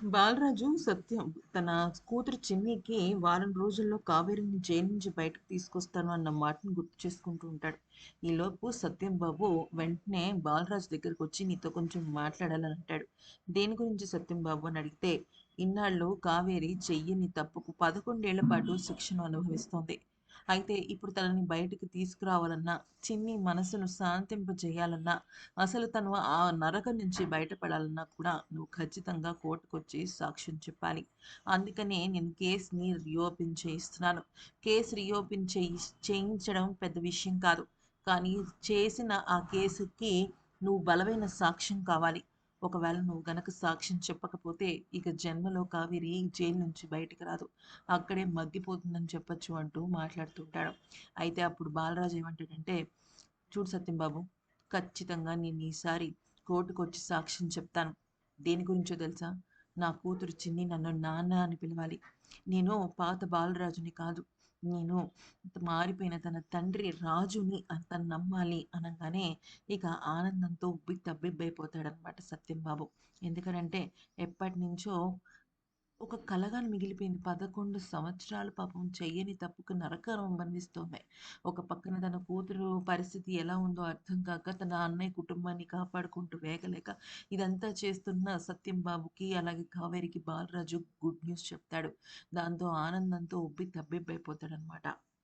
బాలరాజు సత్యం తన కూతురు చిన్నికి వారం రోజుల్లో కావేరిని జైలు నుంచి బయటకు తీసుకొస్తాను అన్న మాటను గుర్తు చేసుకుంటూ ఉంటాడు. ఈలోపు సత్యం బాబు వెంటనే బాలరాజు దగ్గరకు వచ్చి నీతో కొంచెం మాట్లాడాలని అంటాడు. దేని గురించి సత్యం బాబు అని అడిగితే, ఇన్నాళ్ళు కావేరి చెయ్యని తప్పుకు 11 ఏళ్ల పాటు శిక్షను అనుభవిస్తోంది. అయితే ఇప్పుడు తనని బయటకు తీసుకురావాలన్నా, చిన్ని మనసును శాంతింపజేయాలన్నా, అసలు తను ఆ నరకం నుంచి బయటపడాలన్నా కూడా నువ్వు ఖచ్చితంగా కోర్టుకొచ్చి సాక్ష్యం చెప్పాలి. అందుకనే నేను కేస్‌ని రీఓపెన్ చేయిస్తున్నాను. కేస్ రీఓపెన్ చేయించడం పెద్ద విషయం కాదు. కానీ చేసిన ఆ కేసుకి నువ్వు బలమైన సాక్ష్యం కావాలి. ఒకవేళ నువ్వు గనక సాక్ష్యం చెప్పకపోతే ఇక జన్మలో కావేరి జైలు నుంచి బయటికి రాదు. అక్కడే మగ్గిపోతుందని చెప్పొచ్చు అంటూ మాట్లాడుతుంటాడు. అయితే అప్పుడు బాలరాజు ఏమంటాడంటే, చూడు సత్యం బాబు, ఖచ్చితంగా నేను ఈసారి కోర్టుకొచ్చి సాక్ష్యం చెప్తాను. దేని గురించో తెలుసా? నా కూతురు చిన్ని నన్ను నాన్న అని పిలవాలి. నేను పాత బాలరాజుని కాదు. నేను మారిపోయిన తన తండ్రి రాజుని అని తను నమ్మాలి అనంగానే ఇక ఆనందంతో ఉబ్బి తబ్బిబ్బైపోతాడనమాట సత్యం బాబు. ఎందుకనంటే ఎప్పటినుంచో ఒక కలగా మిగిలిపోయింది. 11 సంవత్సరాలు పాపం చెయ్యని తప్పుకు నరకం అనుభవిస్తోంది. ఒక పక్కన తన కూతురు పరిస్థితి ఎలా ఉందో అర్థం కాక, తన అన్నయ్య కుటుంబాన్ని కాపాడుకుంటూ వేగలేక, ఇదంతా చేస్తున్న సత్యం బాబుకి, అలాగే కావేరికి బాలరాజు గుడ్ న్యూస్ చెప్తాడు. దాంతో ఆనందంతో ఉబ్బి తబ్బిబ్బైపోతాడనమాట.